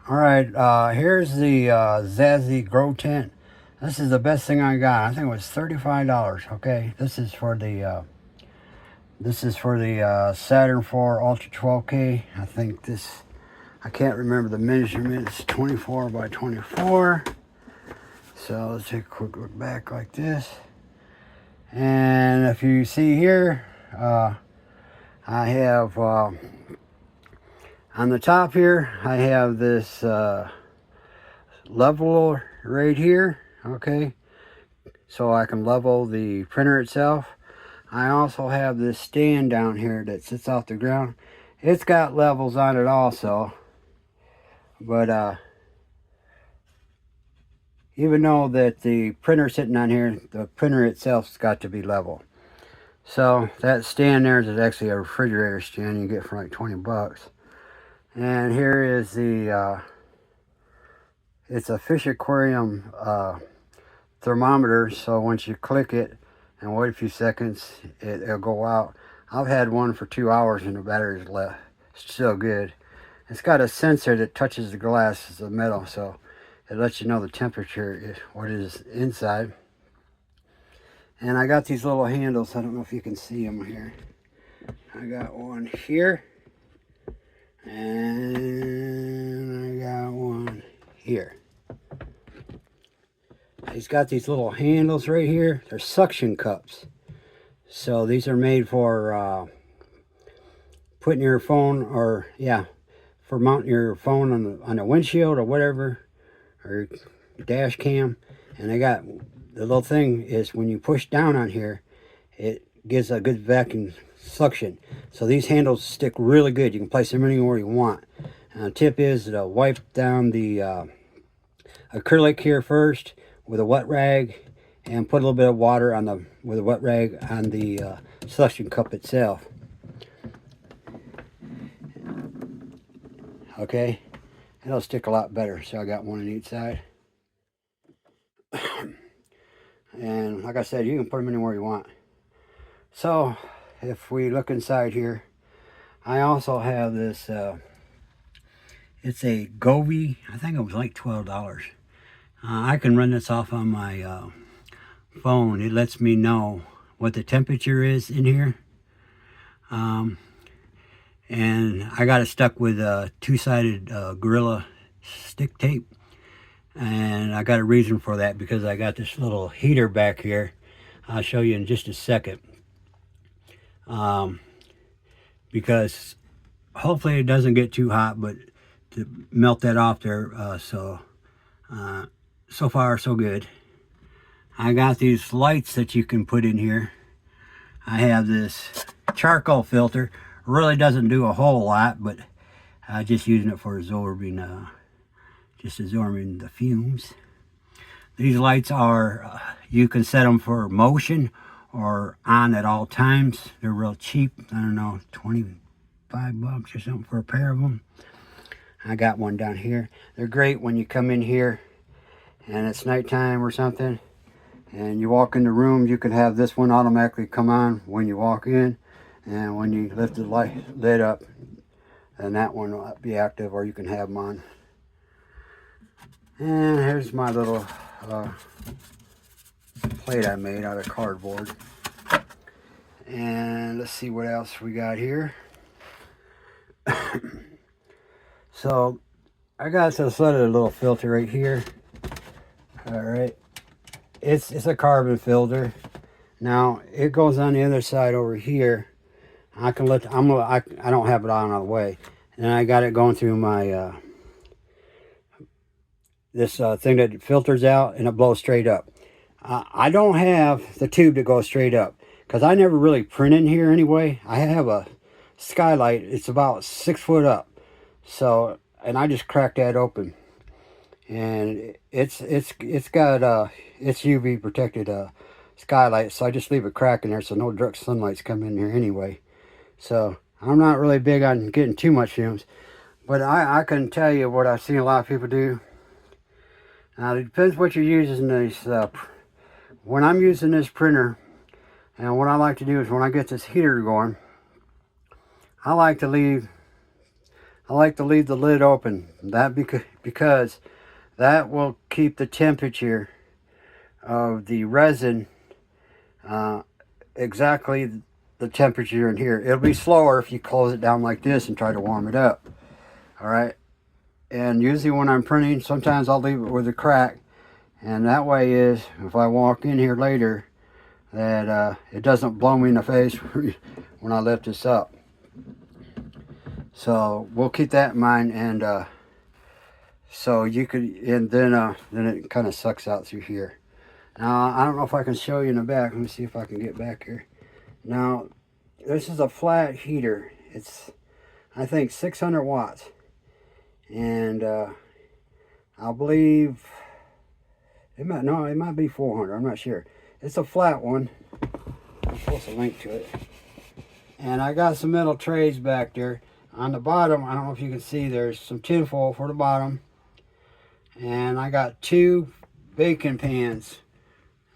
All right, here's the Zazzy Grow Tent. This is the best thing I got. I think it was $35. Okay, this is for the Saturn 4 Ultra 12K. I think this. I can't remember the measurements. 24 by 24. So let's take a quick look back like this. And if you see here, I have on the top here, I have this leveler right here. Okay, so I can level the printer itself. I also have this stand down here that sits off the ground. It's got levels on it also, but even though that the printer sitting on here, the printer itself's got to be level. So that stand there is actually a refrigerator stand you get for like 20 bucks. And here is the it's a fish aquarium thermometer, so once you click it and wait a few seconds, it'll go out. I've had one for 2 hours and the battery's left. It's still good. It's got a sensor that touches the glass, it's a metal, so it lets you know the temperature, what is inside. And I got these little handles. I don't know if you can see them here. I got one here, and I got one here. He's got these little handles right here. They're suction cups. So these are made for putting your phone, or for mounting your phone on the windshield or whatever, or dash cam. And they got the little thing is when you push down on here, it gives a good vacuum suction. So these handles stick really good. You can place them anywhere you want. And the tip is to wipe down the acrylic here first with a wet rag, and put a little bit of water on with a wet rag on the suction cup itself. Okay, it'll stick a lot better. So I got one on each side. And like I said, you can put them anywhere you want. So if we look inside here, I also have this it's a Govee. I think it was like $12. I can run this off on my phone. It lets me know what the temperature is in here. And I got it stuck with a two-sided Gorilla stick tape. And I got a reason for that, because I got this little heater back here. I'll show you in just a second. Because hopefully it doesn't get too hot, but to melt that off there. So far so good. I got these lights that you can put in here. I have this charcoal filter. Really doesn't do a whole lot, but I'm just using it for absorbing the fumes. These lights are, you can set them for motion or on at all times. They're real cheap. I don't know, 25 bucks or something for a pair of them. I got one down here. They're great when you come in here and it's nighttime or something, and you walk in the room. You can have this one automatically come on when you walk in, and when you lift the lid up, then that one will be active, or you can have them on. And here's my little plate I made out of cardboard. And let's see what else we got here. So I got this other little filter right here. All right, it's a carbon filter. Now it goes on the other side over here. I can let I don't have it on all the way, and I got it going through my this thing that filters out, and it blows straight up. I don't have the tube that goes straight up, because I never really print in here anyway. I have a skylight. It's about 6 foot up, so, and I just cracked that open, and it's got it's UV protected skylight, so I just leave a crack in there so no direct sunlight's coming in here anyway. So I'm not really big on getting too much fumes, but I can tell you what I've seen a lot of people do. Now it depends what you're using this. When I'm using this printer, and what I like to do is when I get this heater going, I like to leave I like to leave the lid open. That because that will keep the temperature of the resin exactly the temperature in here. It'll be slower if you close it down like this and try to warm it up. All right. And usually when I'm printing, sometimes I'll leave it with a crack. And that way is, if I walk in here later, that it doesn't blow me in the face when I lift this up. So we'll keep that in mind. And so you could, and then it kind of sucks out through here. Now, I don't know if I can show you in the back. Let me see if I can get back here. Now, this is a flat heater. It's, I think, 600 watts. And I believe, it might be 400. I'm not sure. It's a flat one. I'll post a link to it. And I got some metal trays back there. On the bottom, I don't know if you can see, there's some tin foil for the bottom. And I got 2 baking pans.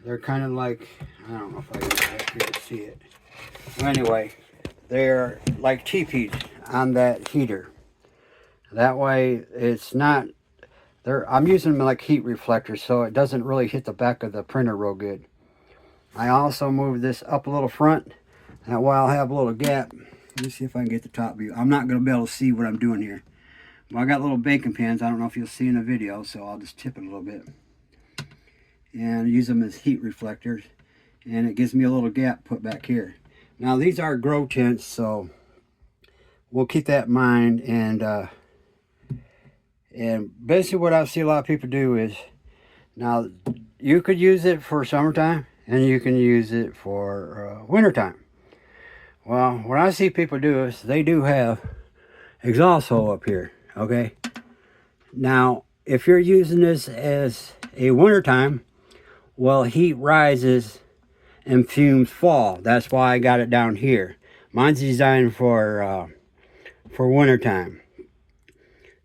They're kind of like, I don't know if you can see it. Well, anyway, they're like teepees on that heater. That way, it's not, I'm using them like heat reflectors, so it doesn't really hit the back of the printer real good. I also moved this up a little front. That way I'll have a little gap. Let me see if I can get the top view. I'm not going to be able to see what I'm doing here. Well, I got little baking pans. I don't know if you'll see in the video, so I'll just tip it a little bit. And use them as heat reflectors. And it gives me a little gap put back here. Now, these are grow tents, so we'll keep that in mind. And basically what I see a lot of people do is, now, you could use it for summertime, and you can use it for wintertime. Well, what I see people do is they do have exhaust hole up here, okay? Now, if you're using this as a wintertime, well, heat rises and fumes fall. That's why I got it down here. Mine's designed for wintertime.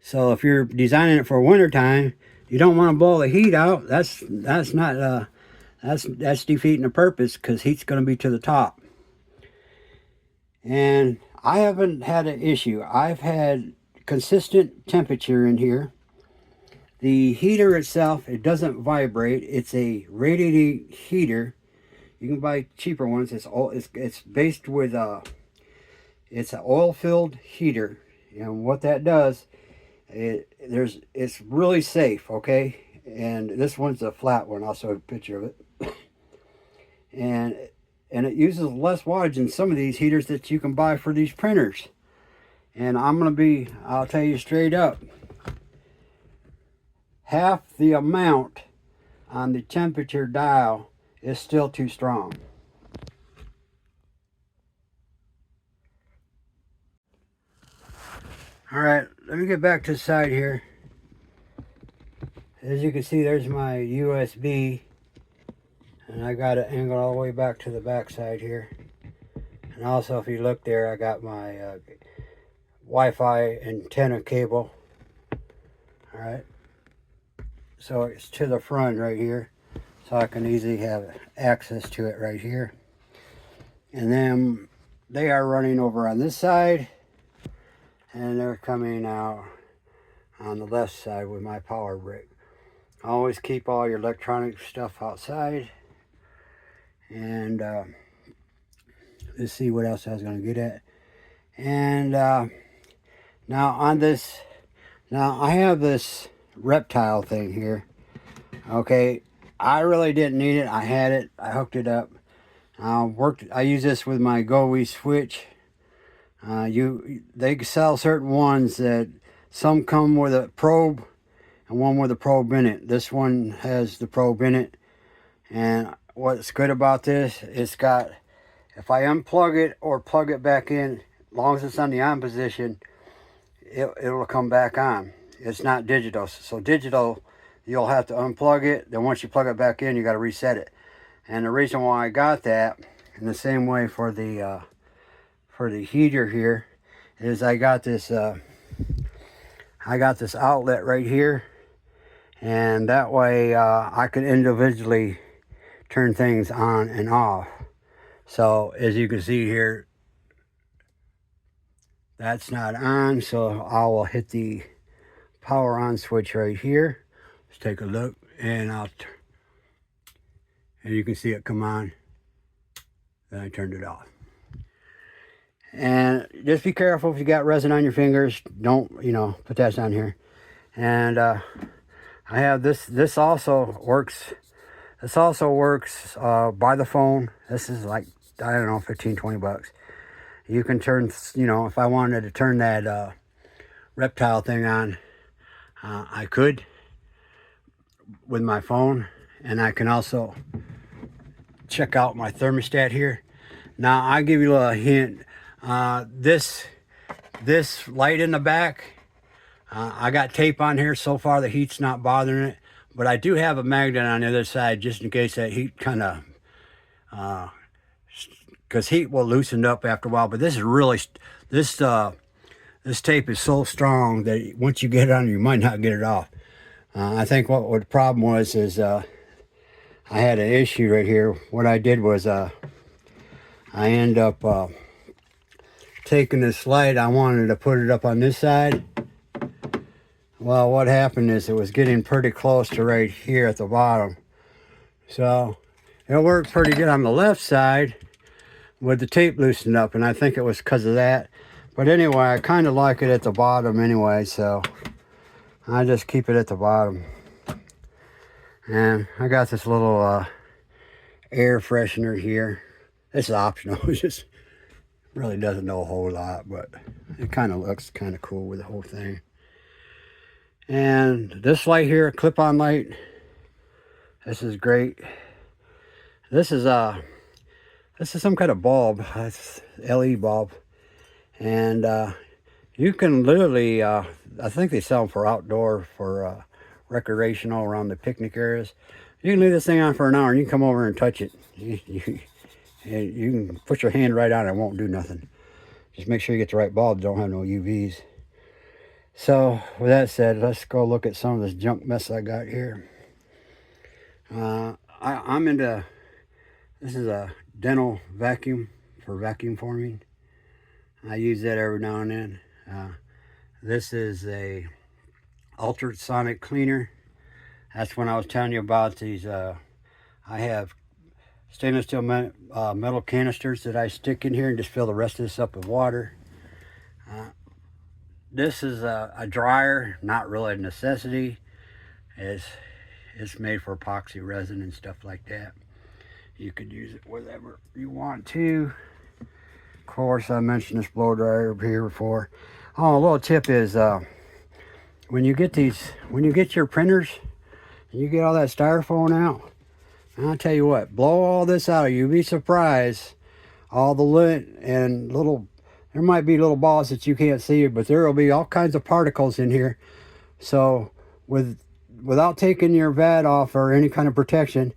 So if you're designing it for wintertime, you don't want to blow the heat out. That's defeating the purpose, because heat's going to be to the top. And I haven't had an issue. I've had consistent temperature in here. The heater itself, it doesn't vibrate. It's a radiating heater. You can buy cheaper ones. It's based with it's an oil-filled heater, and what that does, it's really safe, okay? And this one's a flat one. I'll show you a picture of it. And it uses less wattage than some of these heaters that you can buy for these printers. And I'll tell you straight up, half the amount on the temperature dial is still too strong. All right, let me get back to the side here. As you can see, there's my USB. And I got it angled all the way back to the back side here. And also, if you look there, I got my Wi-Fi antenna cable. All right. So it's to the front right here. So I can easily have access to it right here. And then they are running over on this side. And they're coming out on the left side with my power brick. Always keep all your electronic stuff outside. And let's see what else I was going to get at. And now on this, I have this reptile thing here. Okay, I really didn't need it. I had it. I hooked it up. I use this with my GoWe switch. They sell certain ones that some come with a probe and one with a probe in it. This one has the probe in it, and what's good about this, it's got, if I unplug it or plug it back in, as long as it's on the on position, it'll come back on. It's not digital. So digital, you'll have to unplug it. Then once you plug it back in, you got to reset it. And the reason why I got that, in the same way for the heater here, is I got this outlet right here, and that way I could individually turn things on and off. So as you can see here, That's not on, so I will hit the power on switch right here. Let's take a look, and and you can see it come on. Then I turned it off. And just be careful if you got resin on your fingers. Don't, put that down here. And I have this. This also works. This also works by the phone. This is like, I don't know, 15, 20 bucks. You can turn, if I wanted to turn that reptile thing on, I could with my phone. And I can also check out my thermostat here. Now, I'll give you a hint. This light in the back, I got tape on here. So far, the heat's not bothering it. But I do have a magnet on the other side just in case that heat kind of, because heat will loosen up after a while. But this is really, this tape is so strong that once you get it on, you might not get it off. I think what the problem was is I had an issue right here. What I did was I ended up taking this light. I wanted to put it up on this side. Well, what happened is it was getting pretty close to right here at the bottom. So it worked pretty good on the left side with the tape loosened up, and I think it was because of that. But anyway, I kind of like it at the bottom anyway, so I just keep it at the bottom. And I got this little air freshener here. It's optional. It just really doesn't know a whole lot, but it kind of looks kind of cool with the whole thing. And this light here, clip-on light, this is great. This is some kind of bulb. It's LED bulb, and you can literally, I think they sell them for outdoor, for recreational around the picnic areas. You can leave this thing on for an hour, and you can come over and touch it. You can put your hand right on it, it won't do nothing. Just make sure you get the right bulb, don't have no UVs. So, with that said, let's go look at some of this junk mess I got here. I'm into, this is a dental vacuum for vacuum forming. I use that every now and then. This is a ultrasonic cleaner. That's when I was telling you about these. I have stainless steel metal canisters that I stick in here and just fill the rest of this up with water. This is a dryer, not really a necessity. It's made for epoxy resin and stuff like that. You could use it whatever you want to. Of course, I mentioned this blow dryer here before. Oh, a little tip is when you get your printers, and you get all that styrofoam out, I'll tell you what, blow all this out. You'll be surprised. All the lint and there might be little balls that you can't see, but there will be all kinds of particles in here. So without taking your vat off or any kind of protection,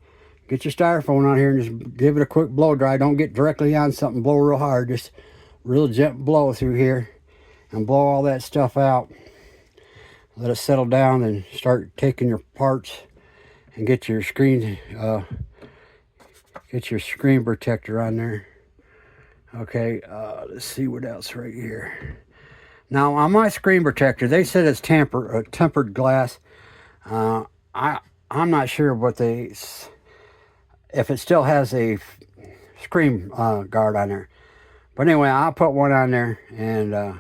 get your styrofoam on here and just give it a quick blow dry. Don't get directly on something, blow real hard. Just real gentle blow through here and blow all that stuff out. Let it settle down and start taking your parts and get your screen protector on there. Okay, let's see what else right here. Now on my screen protector, they said it's tempered glass. I'm not sure if it still has a screen guard on there. But anyway, I'll put one on there, and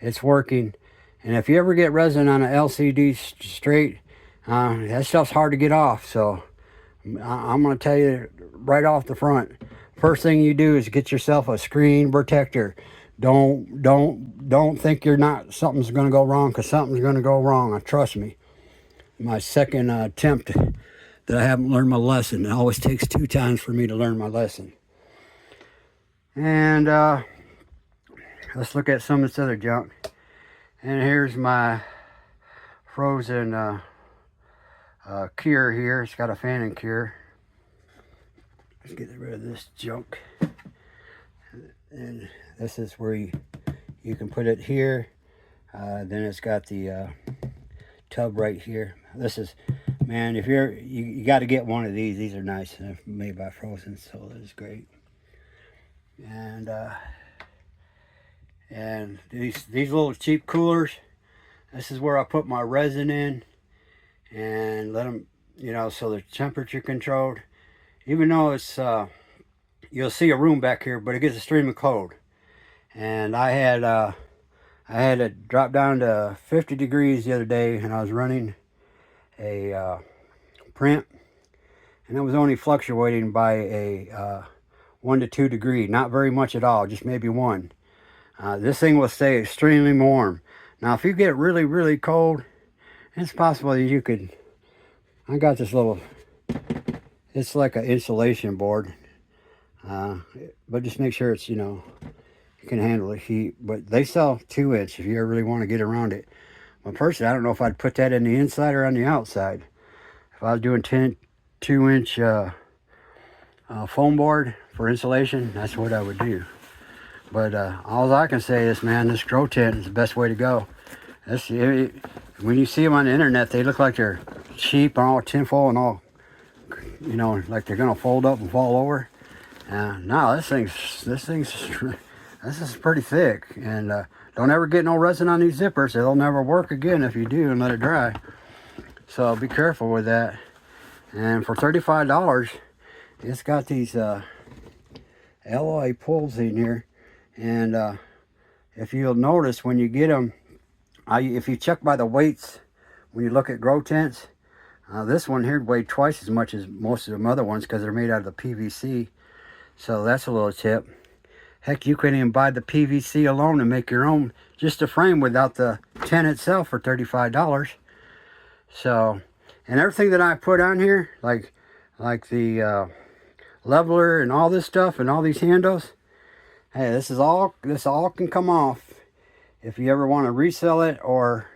it's working. And if you ever get resin on an LCD straight, that stuff's hard to get off. So I'm going to tell you right off the front. First thing you do is get yourself a screen protector. Don't think something's going to go wrong, because something's going to go wrong. Trust me. My second attempt that I haven't learned my lesson. It always takes 2 times for me to learn my lesson. And let's look at some of this other junk. And here's my frozen cure here. It's got a fan and cure. Let's get rid of this junk. And this is where you can put it here. Then it's got the tub right here. This is, man, if you got to get one of these. These are nice. They're made by Frozen, so that is great. And And these little cheap coolers, this is where I put my resin in and let them, you know, so they're temperature controlled. Even though it's, you'll see a room back here, but it gets extremely cold. And I had it drop down to 50 degrees the other day, and I was running a print, and it was only fluctuating by a 1 to 2 degree, not very much at all, just maybe 1. This thing will stay extremely warm. Now, if you get really, really cold, it's possible that you could, I got this little, it's like an insulation board, but just make sure it's, you know, you can handle the heat. But they sell 2-inch if you ever really want to get around it. But personally, I don't know if I'd put that in the inside or on the outside. If I was doing 2-inch foam board for insulation, that's what I would do. But all I can say is, man, this grow tent is the best way to go. When you see them on the internet, they look like they're cheap and all tinfoil and all, you know, like they're gonna fold up and fall over. No, this is pretty thick. And don't ever get no resin on these zippers. They'll never work again if you do and let it dry. So be careful with that. And for $35, it's got these alloy pulls in here. And if you'll notice when you get them, if you check by the weights, when you look at grow tents, this one here weighed twice as much as most of them other ones because they're made out of the PVC. So that's a little tip. Heck, you can even buy the PVC alone and make your own, just a frame without the tent itself for $35. So, and everything that I put on here, like the leveler and all this stuff and all these handles, hey, this all can come off if you ever want to resell it or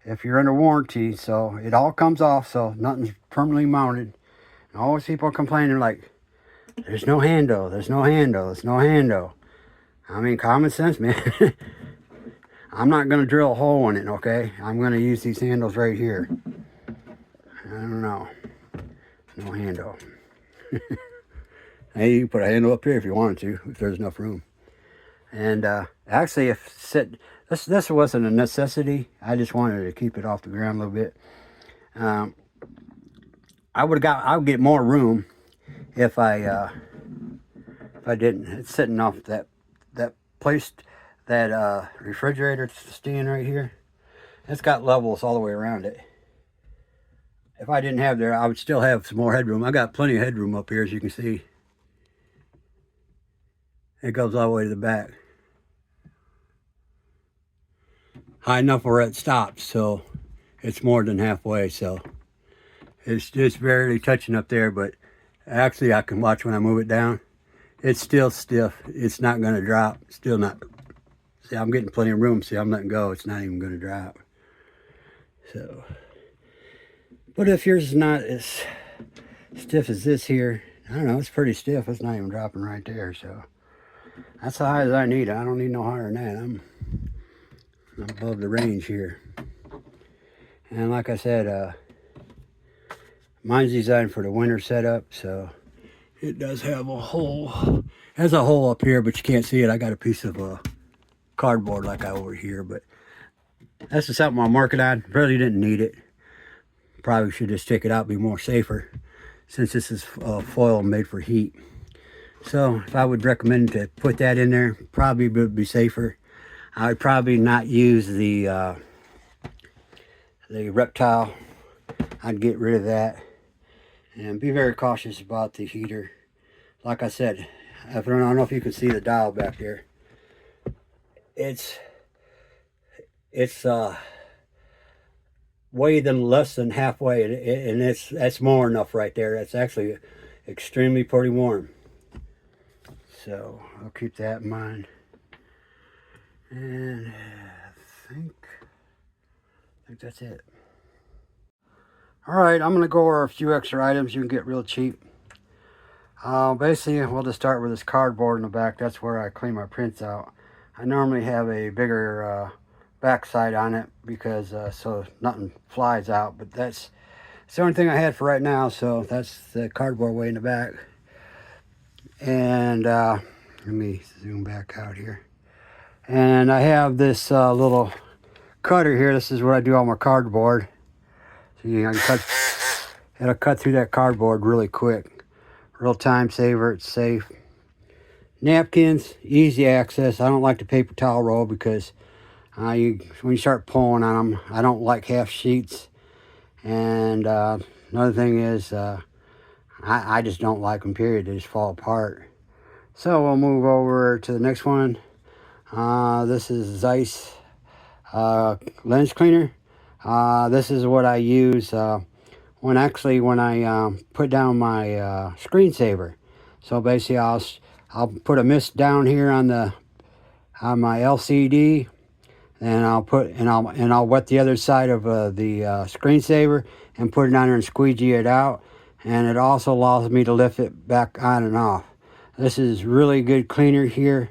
if you're under warranty. So it all comes off, so nothing's permanently mounted. And always people complaining like, there's no handle, there's no handle, there's no handle. I mean, common sense, man. I'm not going to drill a hole in it, okay? I'm going to use these handles right here. I don't know. No handle. Hey, you can put a handle up here if you wanted to, if there's enough room. And actually, this wasn't a necessity. I just wanted to keep it off the ground a little bit. I would get more room if I didn't. It's sitting off that place, that refrigerator stand right here. It's got levels all the way around it. If I didn't have there, I would still have some more headroom. I got plenty of headroom up here, as you can see. It goes all the way to the back. High enough where it stops, so it's more than halfway. So it's just barely touching up there, but actually I can watch when I move it down. It's still stiff. It's not going to drop. Still not. See, I'm getting plenty of room. See, I'm letting go. It's not even going to drop. So, but if yours is not as stiff as this here, I don't know, it's pretty stiff. It's not even dropping right there. So that's how high as I need it. I don't need no higher than that. I'm above the range here. And like I said, mine's designed for the winter setup, so it does have a hole. It has a hole up here, but you can't see it. I got a piece of cardboard like I over here, but that's just something I'll mark it on. Really didn't need it. Probably should just take it out, be more safer, since this is foil made for heat. So if I would recommend to put that in there, probably would be safer. I would probably not use the reptile. I'd get rid of that. And be very cautious about the heater. Like I said, I don't know if you can see the dial back there. It's way less than halfway, and that's more enough right there. That's actually extremely pretty warm. So I'll keep that in mind. And I think that's it. Alright, I'm going to go over a few extra items you can get real cheap. Basically, we'll just start with this cardboard in the back. That's where I clean my prints out. I normally have a bigger backside on it because so nothing flies out. But that's the only thing I had for right now. So that's the cardboard way in the back. And let me zoom back out here. And I have this little cutter here. This is where I do all my cardboard. So you can it'll cut through that cardboard really quick. Real time saver, it's safe. Napkins, easy access. I don't like the paper towel roll because when you start pulling on them, I don't like half sheets. And another thing is, I just don't like them, period. They just fall apart. So we'll move over to the next one. This is Zeiss lens cleaner. This is what I use when I put down my screensaver. So basically, I'll put a mist down here on my LCD, and I'll wet the other side of the screensaver and put it on there and squeegee it out. And it also allows me to lift it back on and off. This is really good cleaner here.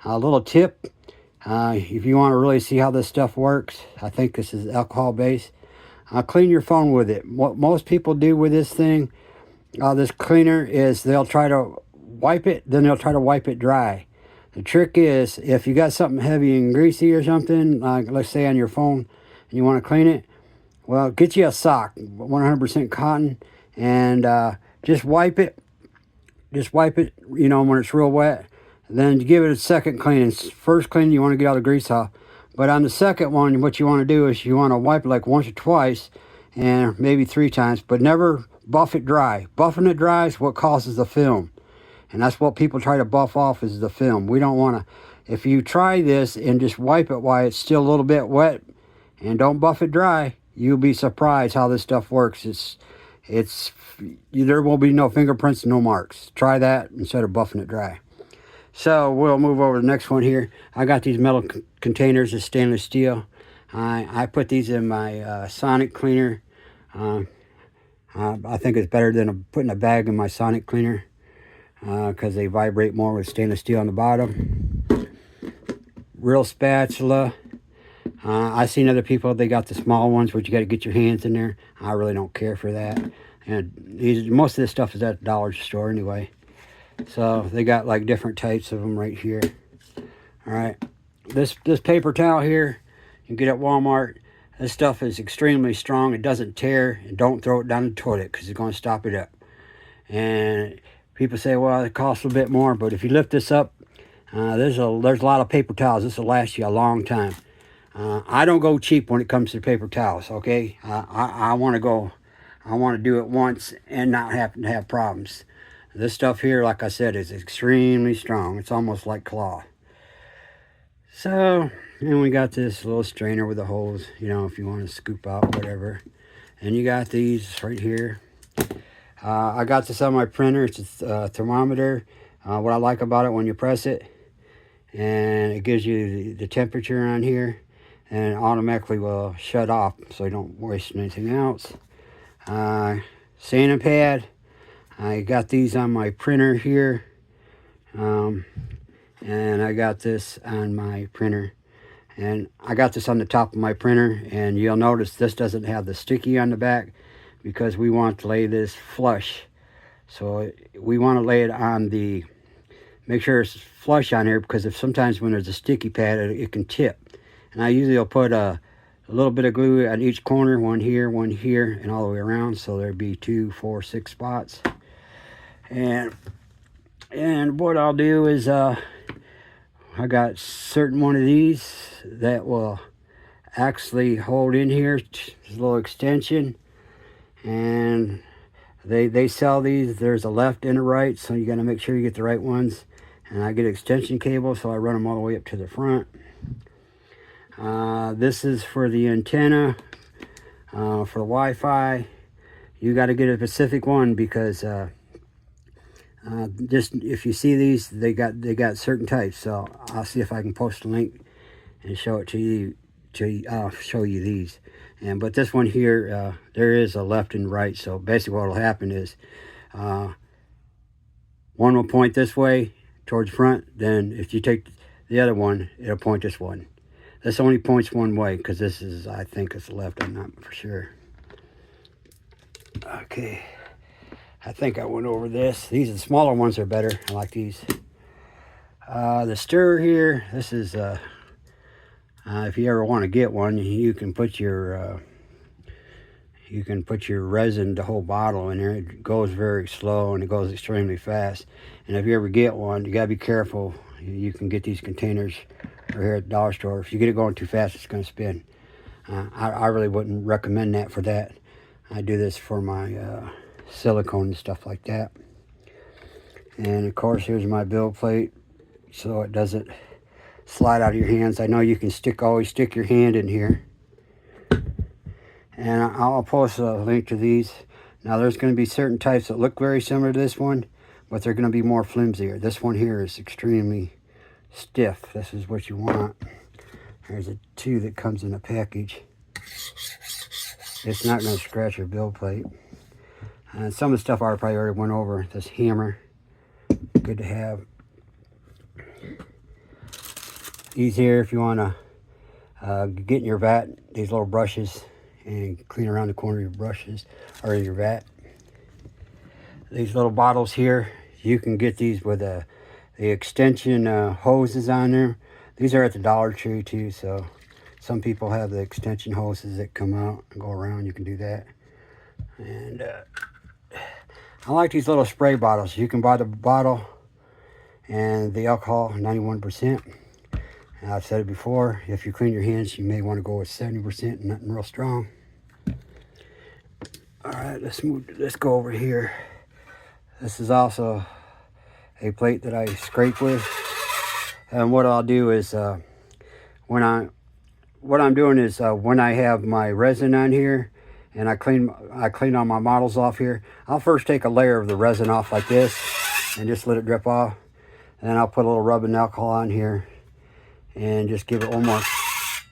A little tip, if you want to really see how this stuff works, I think this is alcohol based. Clean your phone with it. What most people do with this thing, this cleaner, is they'll try to wipe it, then they'll try to wipe it dry. The trick is, if you got something heavy and greasy or something, like let's say on your phone, and you want to clean it, well, get you a sock, 100% cotton, and just wipe it. Just wipe it, you know, when it's real wet. Then give it a second cleaning. First cleaning, you want to get all the grease off. But on the second one, what you want to do is you want to wipe it like once or twice, and maybe 3 times, but never buff it dry. Buffing it dry is what causes the film. And that's what people try to buff off, is the film. We don't want to. If you try this and just wipe it while it's still a little bit wet and don't buff it dry, you'll be surprised how this stuff works. There will be no fingerprints, no marks. Try that instead of buffing it dry. So we'll move over to the next one here. I got these metal containers of stainless steel. I put these in my sonic cleaner. I think it's better than putting a bag in my sonic cleaner, because they vibrate more with stainless steel on the bottom. Real spatula. I've seen other people, they got the small ones where you got to get your hands in there. I really don't care for that. And most of this stuff is at the dollar store anyway. So they got like different types of them right here. All right, this paper towel here you get at Walmart. This stuff is extremely strong. It doesn't tear, and don't throw it down the toilet because it's going to stop it up. And people say, well, it costs a bit more, but if you lift this up, there's a lot of paper towels. This will last you a long time. I don't go cheap when it comes to paper towels. Okay, I want to do it once and not have to have problems. This stuff here, like I said, is extremely strong. It's almost like cloth. So, and we got this little strainer with the holes, you know, if you want to scoop out whatever. And you got these right here. I got this on my printer. It's a thermometer. What I like about it, when you press it, and it gives you the temperature on here, and it automatically will shut off so you don't waste anything else. Sanding pad. I got these on my printer here, and I got this on my printer, and I got this on the top of my printer, and you'll notice this doesn't have the sticky on the back because we want to lay this flush. So we want to lay it on make sure it's flush on here, because if sometimes when there's a sticky pad, it can tip. And I usually will put a little bit of glue on each corner, one here, and all the way around, so there'd be 2, 4, 6 spots. And what I'll do is I got certain one of these that will actually hold in here. It's a little extension, and they sell these. There's a left and a right, so you got to make sure you get the right ones. And I get extension cable, so I run them all the way up to the front. This is for the antenna, for the Wi-Fi. You got to get a specific one, because just if you see these, they got certain types. So I'll see if I can post a link and show it to you. I'll show you these. But this one here, there is a left and right. So basically, what will happen is one will point this way towards front. Then if you take the other one, it'll point this one. This only points one way, because this is, I think it's left. I'm not for sure. Okay. I think I went over this. These are the smaller ones are better. I like these. The stirrer here, this is if you ever want to get one, you can put your resin, the whole bottle in there. It goes very slow and it goes extremely fast. And if you ever get one, you gotta be careful. You can get these containers right here at the dollar store. If you get it going too fast, it's gonna spin. I really wouldn't recommend that for that. I do this for my silicone and stuff like that. And of course, here's my build plate, so it doesn't slide out of your hands. I know you can always stick your hand in here. And I'll post a link to these. Now there's going to be certain types that look very similar to this one, but they're going to be more flimsier. This one here is extremely stiff. This is what you want. There's a 2 that comes in a package. It's not going to scratch your build plate. And some of the stuff I probably already went over. This hammer, good to have. These here, if you want to get in your vat, these little brushes, and clean around the corner of your brushes or your vat. These little bottles here, you can get these with the extension hoses on there. These are at the Dollar Tree too, so some people have the extension hoses that come out and go around. You can do that. And I like these little spray bottles. You can buy the bottle and the alcohol 91%. And I've said it before, if you clean your hands, you may want to go with 70%, nothing real strong. All right, let's go over here. This is also a plate that I scrape with. And what I'll do is, when I have my resin on here and I clean all my models off here, I'll first take a layer of the resin off like this and just let it drip off. And then I'll put a little rubbing alcohol on here and just give it one more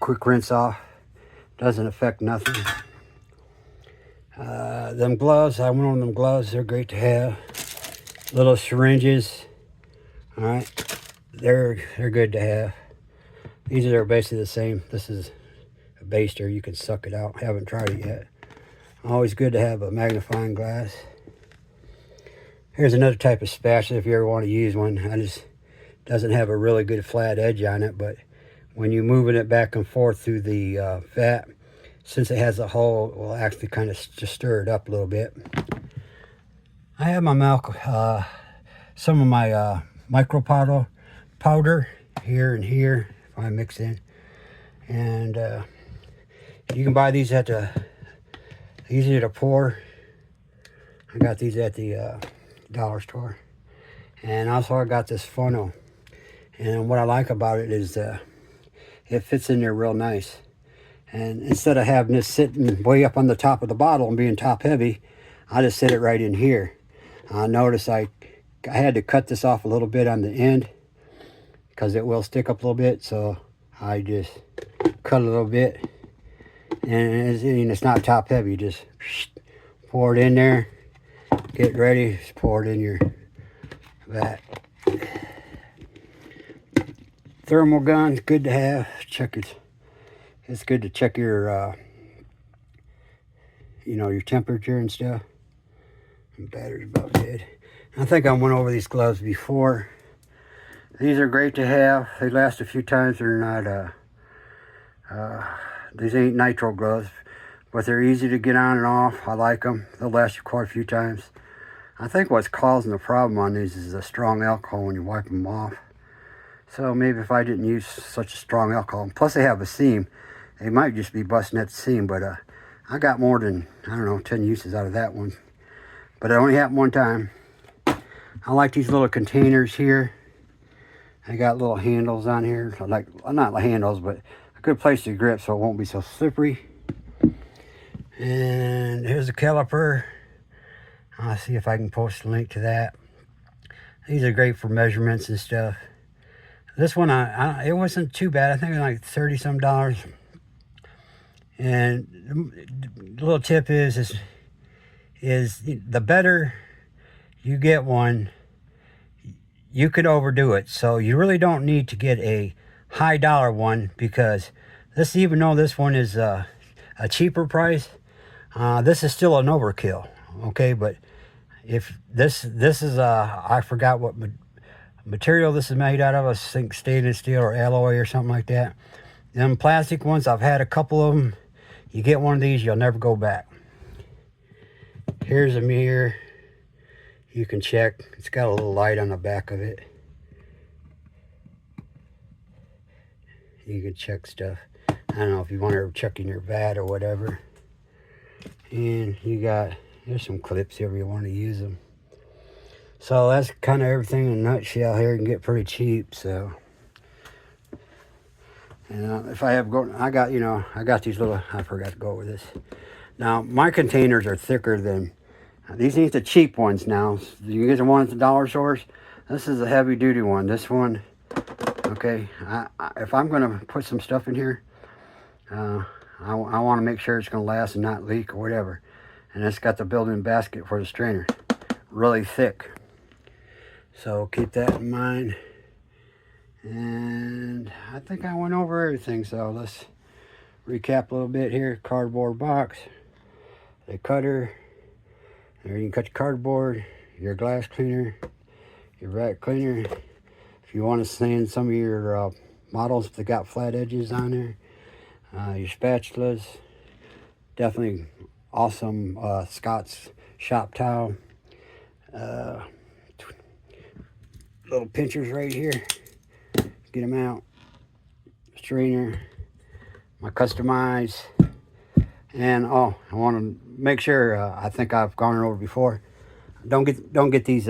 quick rinse off. Doesn't affect nothing. Them gloves, I went on them gloves. They're great to have. Little syringes. All right, they're good to have. These are basically the same. This is a baster. You can suck it out. Haven't tried it yet. Always good to have a magnifying glass. Here's another type of spatula if you ever want to use one. Doesn't have a really good flat edge on it, but when you're moving it back and forth through the vat, since it has a hole, it will actually kind of just stir it up a little bit. I have my some of my micro powder here and here if I mix in, and you can buy these at the easy to pour. I got these at the dollar store, and also I got this funnel. And what I like about it is it fits in there real nice. And instead of having this sitting way up on the top of the bottle and being top heavy, I just sit it right in here. Notice I had to cut this off a little bit on the end because it will stick up a little bit. So I just cut a little bit. And it's not top heavy. Just pour it in there. Get ready. Just pour it in your vat. Thermal gun, good to have. Check it. It's good to check your, your temperature and stuff. And battery's about dead. I think I went over these gloves before. These are great to have. They last a few times. They're not, these ain't nitro gloves, but they're easy to get on and off. I like them. They'll last you quite a few times. I think what's causing the problem on these is the strong alcohol when you wipe them off. So maybe if I didn't use such a strong alcohol, plus they have a seam, they might just be busting at the seam, but I got more than, 10 uses out of that one. But it only happened one time. I like these little containers here. I got little handles on here. Not handles, but a good place to grip so it won't be so slippery. And here's the caliper. I'll see if I can post a link to that. These are great for measurements and stuff. This one, it wasn't too bad. I think it was like $30-some. And the little tip is the better you get one, you could overdo it. So you really don't need to get a high dollar one, because this, even though this one is a cheaper price, this is still an overkill. Okay, but if this is I forgot material this is made out of, I think stainless steel or alloy or something like that. Them plastic ones, I've had a couple of them. You get one of these, you'll never go back. Here's a mirror. You can check. It's got a little light on the back of it. You can check stuff. I don't know if you want to check in your VAT or whatever. And you got, there's some clips if you want to use them. So that's kind of everything in a nutshell here. You can get pretty cheap, so. And if I have I got, you know, I got these little, I forgot to go with this. Now, my containers are thicker than, these are the cheap ones now. You get the one at the dollar stores. This is a heavy duty one. This one, okay, if I'm going to put some stuff in here, I want to make sure it's going to last and not leak or whatever. And it's got the built-in basket for the strainer. Really thick. So keep that in mind. And I think I went over everything. So let's recap a little bit here. Cardboard box. The cutter. There you can cut your cardboard. Your glass cleaner. Your vat cleaner. If you want to sand some of your models that got flat edges on there. Your spatulas. Definitely awesome Scott's shop towel. Little pinchers right here. Get them out. Strainer. My customize. And oh, I want to make sure. I think I've gone over before. Don't get these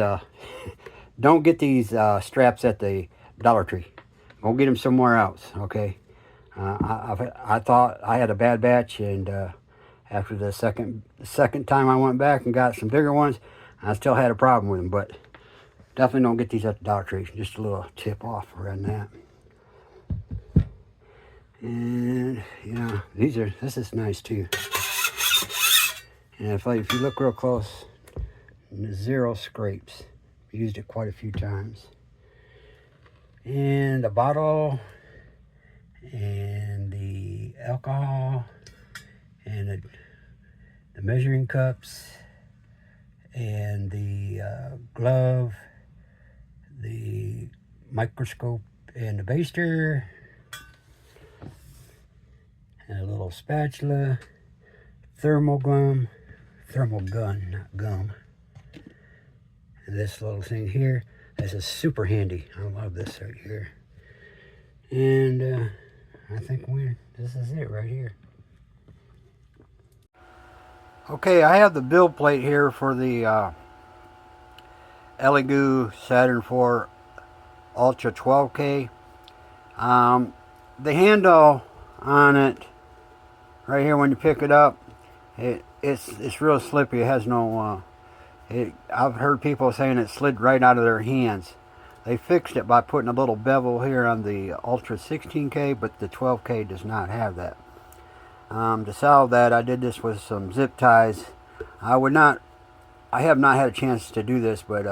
don't get these straps at the Dollar Tree. Go get them somewhere else. Okay. I thought I had a bad batch, and after the second time I went back and got some bigger ones, I still had a problem with them. But definitely don't get these at the Dollar Tree. Just a little tip off around that. And you know, this is nice too. And if you look real close, 0 scrapes. Used it quite a few times. And the bottle, and the alcohol, and the measuring cups, and the glove, the microscope, and the baster, and a little spatula, thermal gun, not gum. And this little thing here, this is super handy. I love this right here. And I think this is it right here. Okay, I have the build plate here for the Elegoo Saturn 4 Ultra12K. The handle on it, right here when you pick it up, it's real slippy. It has no, I've heard people saying it slid right out of their hands. They fixed it by putting a little bevel here on the Ultra 16K, but the 12K does not have that. To solve that, I did this with some zip ties. I have not had a chance to do this, but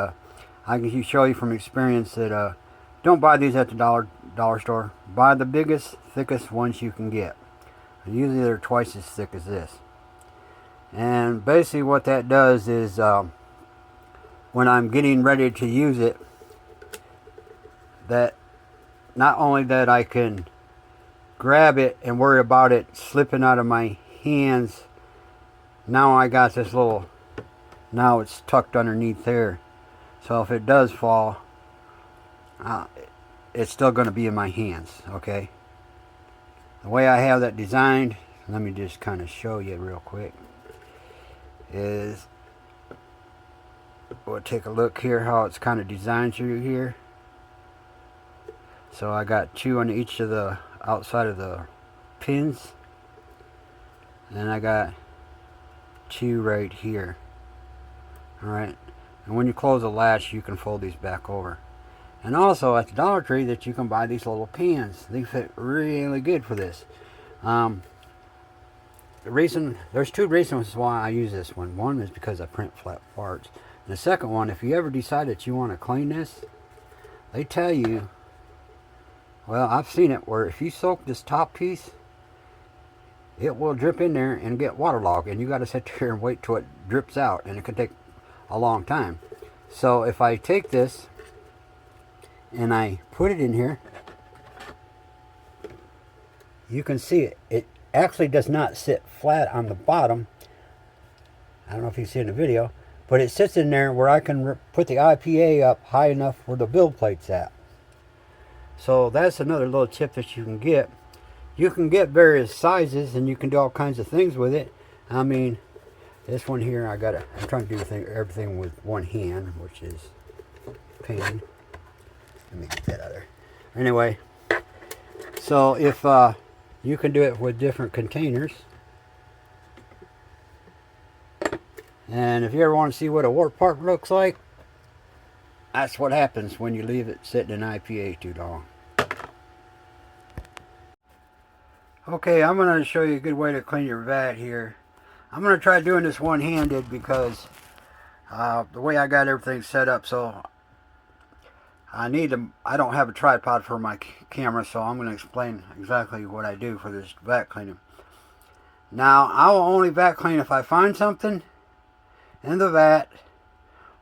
I can show you from experience that don't buy these at the dollar store. Buy the biggest, thickest ones you can get. Usually they're twice as thick as this. And basically what that does is when I'm getting ready to use it, that not only that I can grab it and worry about it slipping out of my hands, now I got this little, now it's tucked underneath there, so if it does fall, it's still going to be in my hands. Okay, the way I have that designed, let me just kind of show you real quick, is we'll take a look here how it's kind of designed through here. So I got 2 on each of the outside of the pins, and then I got 2 right here. Alright, and when you close the latch, you can fold these back over. And also at the Dollar Tree that you can buy these little pins. They fit really good for this. There's 2 reasons why I use this one. One is because I print flat parts. And the second one, if you ever decide that you want to clean this, they tell you, well, I've seen it where if you soak this top piece, it will drip in there and get waterlogged, and you got to sit there and wait till it drips out, and it can take a long time. So if I take this and I put it in here, you can see it. It actually does not sit flat on the bottom. I don't know if you see it in the video, but it sits in there where I can put the IPA up high enough where the build plate's at. So that's another little tip that you can get. You can get various sizes and you can do all kinds of things with it. I mean, this one here, I'm trying to do everything with one hand, which is a pain. Let me get that out of there. Anyway, so if you can do it with different containers. And if you ever want to see what a warp part looks like, that's what happens when you leave it sitting in IPA too long. Okay, I'm going to show you a good way to clean your vat here. I'm going to try doing this one-handed because the way I got everything set up, so I don't have a tripod for my camera, so I'm going to explain exactly what I do for this vat cleaning. Now, I will only vat clean if I find something in the vat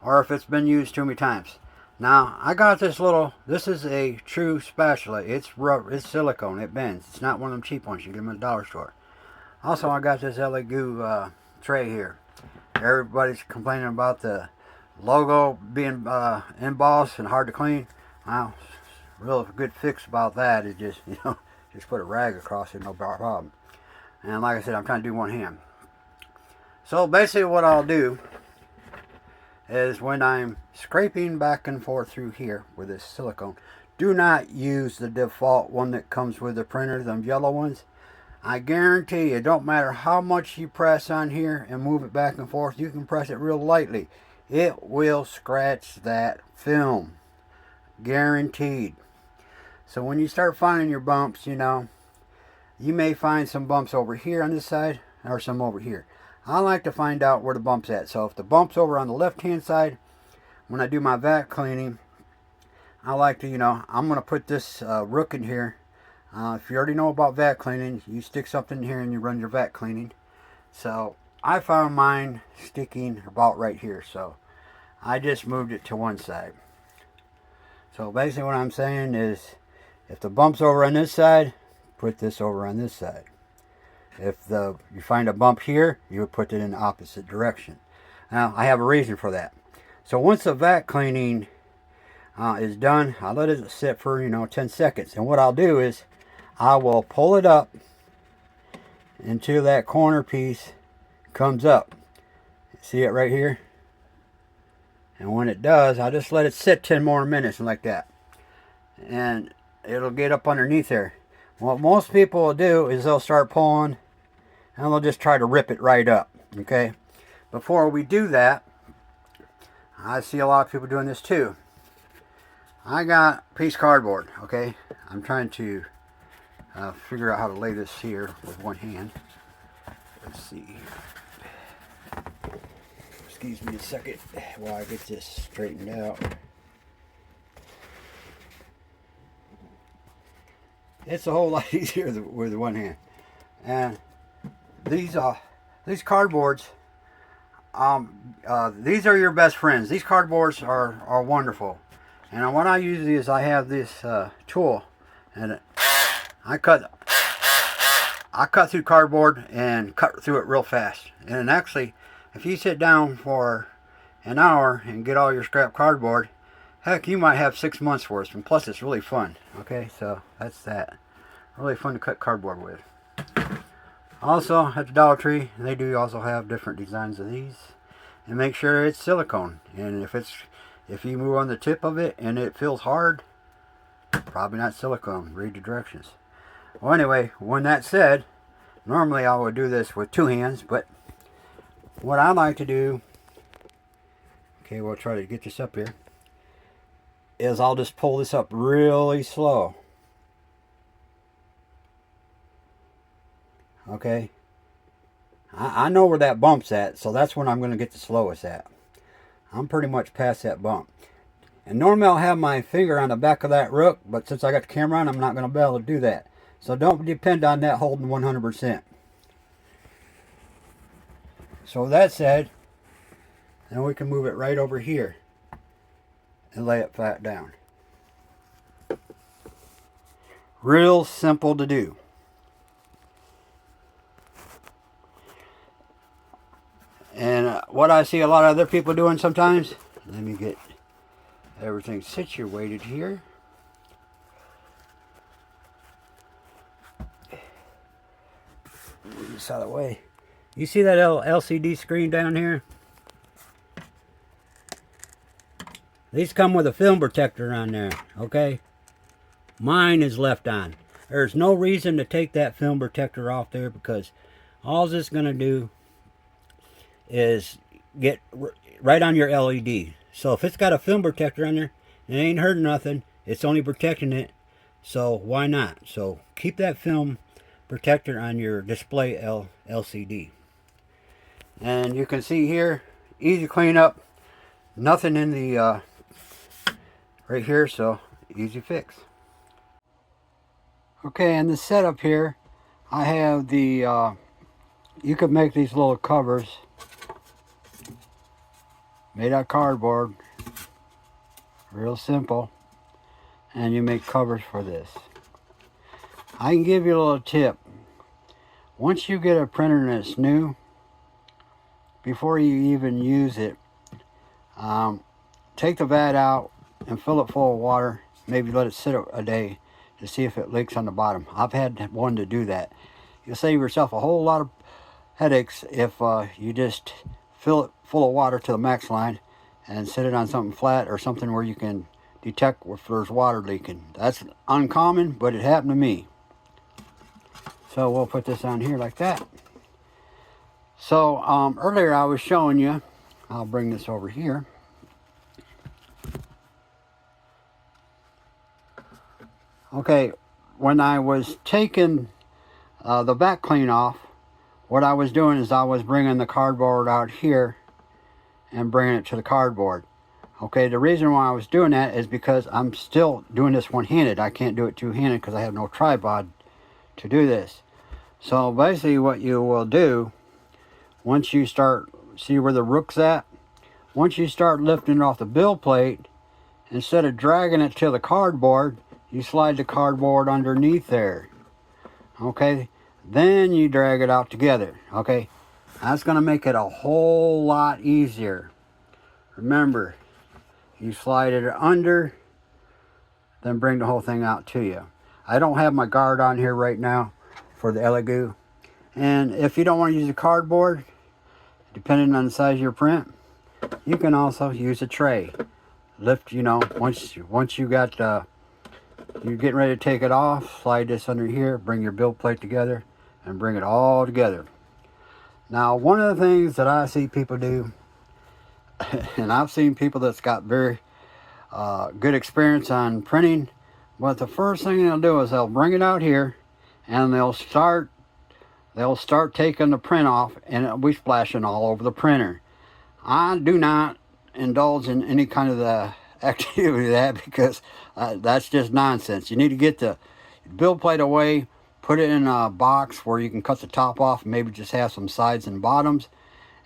or if it's been used too many times. Now, I got this is a true spatula. It's rubber, it's silicone, it bends. It's not one of them cheap ones you get them at the dollar store. Also, I got this Elegoo tray here. Everybody's complaining about the logo being embossed and hard to clean. Well, real good fix about that is just, just put a rag across it, no problem. And like I said, I'm trying to do one hand. So basically what I'll do is when I'm scraping back and forth through here with this silicone, do not use the default one that comes with the printer, them yellow ones. I guarantee you, it don't matter how much you press on here and move it back and forth, you can press it real lightly. It will scratch that film. Guaranteed. So when you start finding your bumps, you may find some bumps over here on this side or some over here. I like to find out where the bump's at. So if the bump's over on the left hand side, when I do my vat cleaning, I like to, I'm going to put this rook in here. If you already know about vat cleaning, you stick something in here and you run your vat cleaning. So I found mine sticking about right here. So I just moved it to one side. So basically what I'm saying is, if the bump's over on this side, put this over on this side. If you find a bump here, you would put it in the opposite direction. Now, I have a reason for that. So once the vat cleaning is done, I'll let it sit for, 10 seconds. And what I'll do is, I will pull it up until that corner piece comes up. See it right here? And when it does, I'll just let it sit 10 more minutes like that. And it'll get up underneath there. What most people will do is they'll start pulling and they'll just try to rip it right up. Okay? Before we do that, I see a lot of people doing this too. I got a piece of cardboard. Okay? I'm trying to figure out how to lay this here with one hand. Let's see. Excuse me a second while I get this straightened out. It's a whole lot easier with one hand. And these cardboards, these are your best friends. These cardboards are wonderful. And what I use is I have this tool, and I cut through cardboard and cut through it real fast. And actually, if you sit down for an hour and get all your scrap cardboard, heck, you might have 6 months worth. And plus, it's really fun. Okay, so that's that. Really fun to cut cardboard with. Also, at the Dollar Tree, they do also have different designs of these. And make sure it's silicone. And if you move on the tip of it and it feels hard, probably not silicone. Read the directions. Well, anyway, when that's said, normally I would do this with two hands, but what I like to do, okay, we'll try to get this up here, is I'll just pull this up really slow. Okay, I know where that bump's at, so that's when I'm going to get the slowest at. I'm pretty much past that bump. And normally I'll have my finger on the back of that rook, but since I got the camera on, I'm not going to be able to do that. So don't depend on that holding 100%. So with that said, then we can move it right over here and lay it flat down. Real simple to do. And what I see a lot of other people doing sometimes, let me get everything situated here. Move this out of the way. You see that LCD screen down here? These come with a film protector on there, okay? Mine is left on. There's no reason to take that film protector off there, because all it's going to do is get right on your LED. So if it's got a film protector on there, it ain't hurting nothing. It's only protecting it. So why not? So keep that film protector on your display LCD. And you can see here, easy cleanup. Nothing in the right here, so easy fix. Okay, and the setup here, I have the you could make these little covers made out of cardboard, real simple, and you make covers for this. I can give you a little tip. Once you get a printer that's new, before you even use it, take the vat out and fill it full of water. Maybe let it sit a day to see if it leaks on the bottom. I've had one to do that. You'll save yourself a whole lot of headaches if you just fill it full of water to the max line and set it on something flat or something where you can detect if there's water leaking. That's uncommon, but it happened to me. So we'll put this on here like that. So earlier I was showing you, I'll bring this over here. Okay, when I was taking the back clean off, what I was doing is I was bringing the cardboard out here and bringing it to the cardboard. Okay, the reason why I was doing that is because I'm still doing this one-handed. I can't do it two-handed because I have no tripod to do this. So basically what you will do, once you start, see where the rook's at? Once you start lifting it off the build plate, instead of dragging it to the cardboard, you slide the cardboard underneath there. Okay, then you drag it out together. Okay, that's going to make it a whole lot easier. Remember, you slide it under, then bring the whole thing out to you. I don't have my guard on here right now for the Elegoo. And if you don't want to use a cardboard, depending on the size of your print, you can also use a tray. Lift, you know, once you got you're getting ready to take it off, slide this under here, bring your build plate together, and bring it all together. Now, one of the things that I see people do, and I've seen people that's got very good experience on printing, but the first thing they'll do is they'll bring it out here, and they'll start taking the print off, and it'll be splashing all over the printer. I do not indulge in any kind of the activity of that, because that's just nonsense. You need to get the build plate away, put it in a box where you can cut the top off, and maybe just have some sides and bottoms.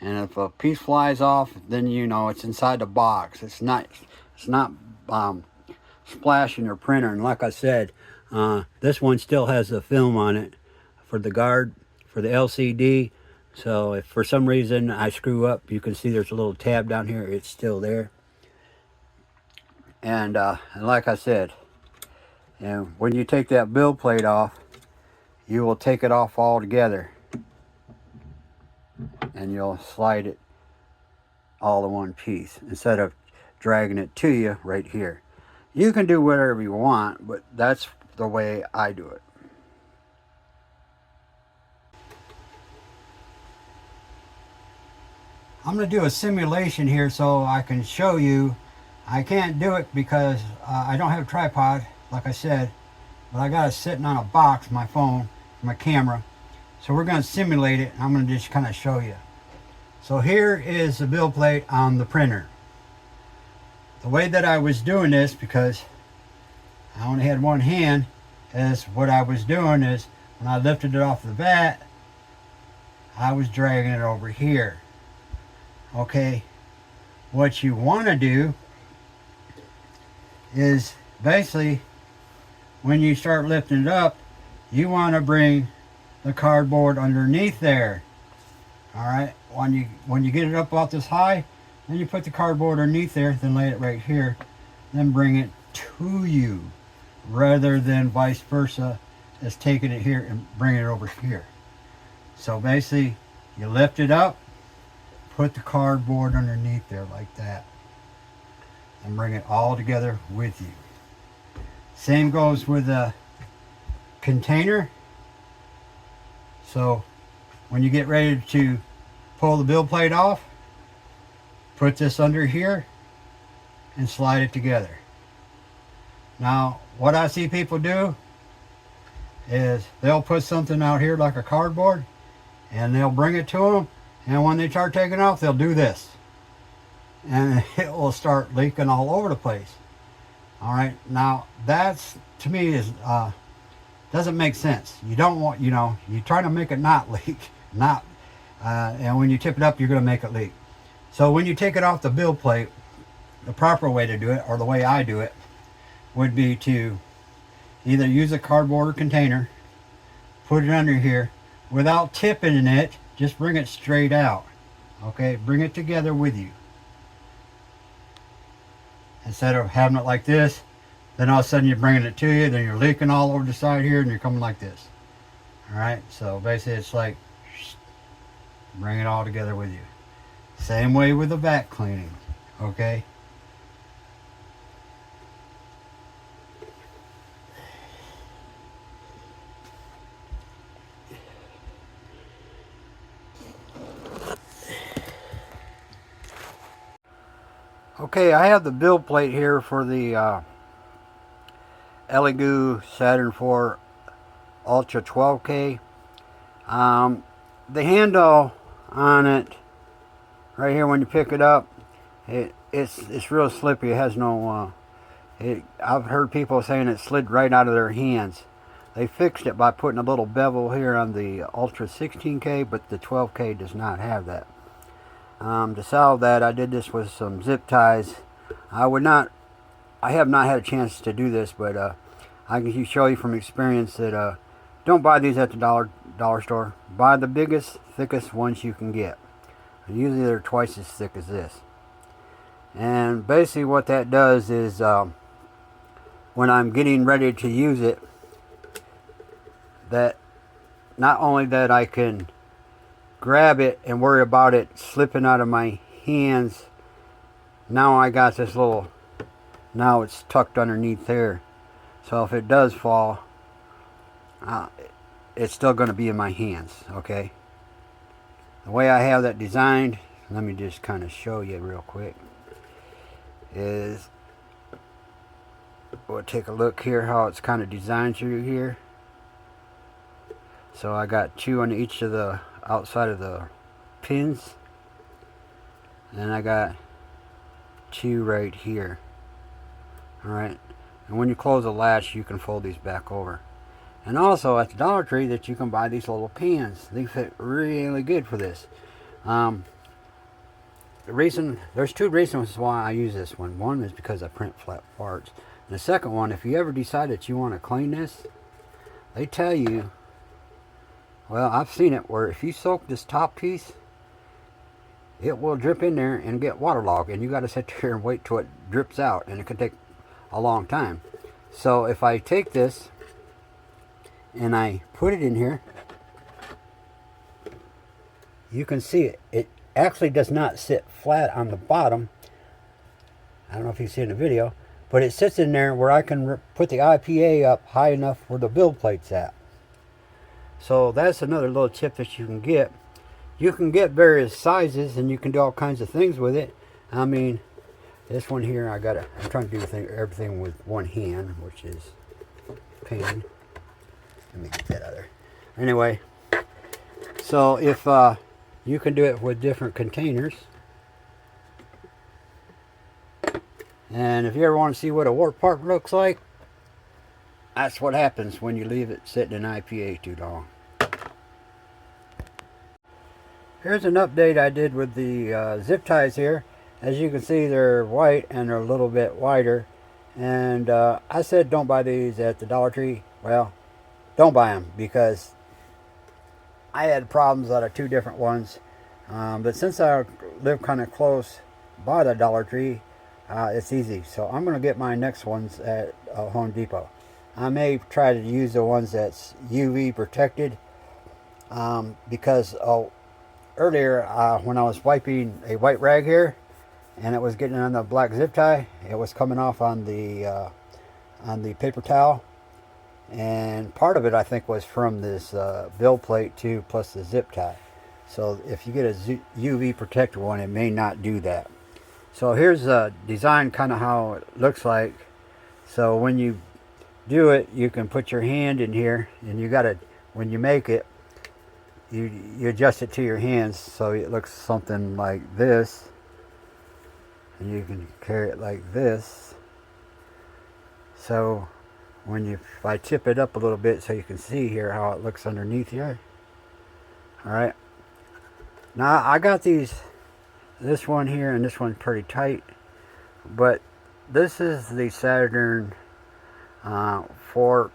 And if a piece flies off, then you know it's inside the box. It's not splashing your printer. And like I said, this one still has the film on it for the guard for the LCD. So if for some reason I screw up, you can see there's a little tab down here. It's still there. And like I said, and when you take that build plate off, you will take it off all together, and you'll slide it all in one piece instead of dragging it to you right here. You can do whatever you want, but that's the way I do it. I'm going to do a simulation here so I can show you. I can't do it because I don't have a tripod, like I said, but I got it sitting on a box, my phone, my camera. So we're going to simulate it, and I'm going to just kind of show you. So here is the build plate on the printer. The way that I was doing this, because I only had one hand, is what I was doing is when I lifted it off the vat, I was dragging it over here. Okay, what you want to do is basically when you start lifting it up, you want to bring the cardboard underneath there. All right, when you get it up about this high, then you put the cardboard underneath there, then lay it right here, then bring it to you, rather than vice versa, as taking it here and bringing it over here. So basically, you lift it up, put the cardboard underneath there like that, and bring it all together with you. Same goes with the container. So when you get ready to pull the build plate off, put this under here and slide it together. Now, what I see people do is they'll put something out here like a cardboard and they'll bring it to them, and when they start taking off, they'll do this and it will start leaking all over the place. All right, now that's, to me, is doesn't make sense. You don't want, you know, you try to make it not leak, and when you tip it up, you're going to make it leak. So when you take it off the build plate, the proper way to do it, or the way I do it, would be to either use a cardboard container, put it under here, without tipping it, just bring it straight out. Okay, bring it together with you. Instead of having it like this, then all of a sudden you're bringing it to you, then you're leaking all over the side here, and you're coming like this. Alright, so basically it's like, bring it all together with you. Same way with the vac cleaning, okay? Okay, I have the build plate here for the Elegoo Saturn 4 Ultra12K. The handle on it, right here when you pick it up, it's real slippery. It has no, I've heard people saying it slid right out of their hands. They fixed it by putting a little bevel here on the Ultra 16K, but the 12K does not have that. To solve that, I did this with some zip ties. I have not had a chance to do this, but I can show you from experience that don't buy these at the dollar store. Buy the biggest, thickest ones you can get. Usually they're twice as thick as this. And basically what that does is when I'm getting ready to use it, that not only that I can grab it and worry about it slipping out of my hands, now I got this little, now it's tucked underneath there, so if it does fall, it's still going to be in my hands. Okay, the way I have that designed, let me just kind of show you real quick, is we'll take a look here how it's kind of designed through here. So I got two on each of the outside of the pins, and I got two right here. Alright, and when you close the latch, you can fold these back over. And also at the Dollar Tree that you can buy these little pans. They fit really good for this. There's two reasons why I use this one. One is because I print flat parts. And the second one, if you ever decide that you want to clean this, they tell you, well, I've seen it where if you soak this top piece, it will drip in there and get waterlogged, and you got to sit there and wait till it drips out, and it can take a long time. So if I take this and I put it in here, you can see it actually does not sit flat on the bottom. I don't know if you see in the video, but it sits in there where I can put the IPA up high enough where the build plate's at. So that's another little tip that you can get. You can get various sizes and you can do all kinds of things with it. I mean, this one here, I'm trying to do everything with one hand, which is pain. Let me get that out of there. Anyway, so if you can do it with different containers. And if you ever want to see what a warp part looks like, that's what happens when you leave it sitting in IPA too long. Here's an update I did with the zip ties here. As you can see, they're white and they're a little bit wider. And I said don't buy these at the Dollar Tree. Well, don't buy them because I had problems out of two different ones. But since I live kind of close by the Dollar Tree, it's easy. So I'm going to get my next ones at Home Depot. I may try to use the ones that's UV protected because earlier when I was wiping a white rag here and it was getting on the black zip tie, it was coming off on the paper towel. And part of it I think was from this build plate too, plus the zip tie. So if you get a UV protected one, it may not do that. So here's a design kind of how it looks like. So when you do it, you can put your hand in here, and you gotta, when you make it, you adjust it to your hands so it looks something like this, and you can carry it like this. So if I tip it up a little bit so you can see here how it looks underneath here. Alright, now I got this one here and this one pretty tight, but this is the Saturn for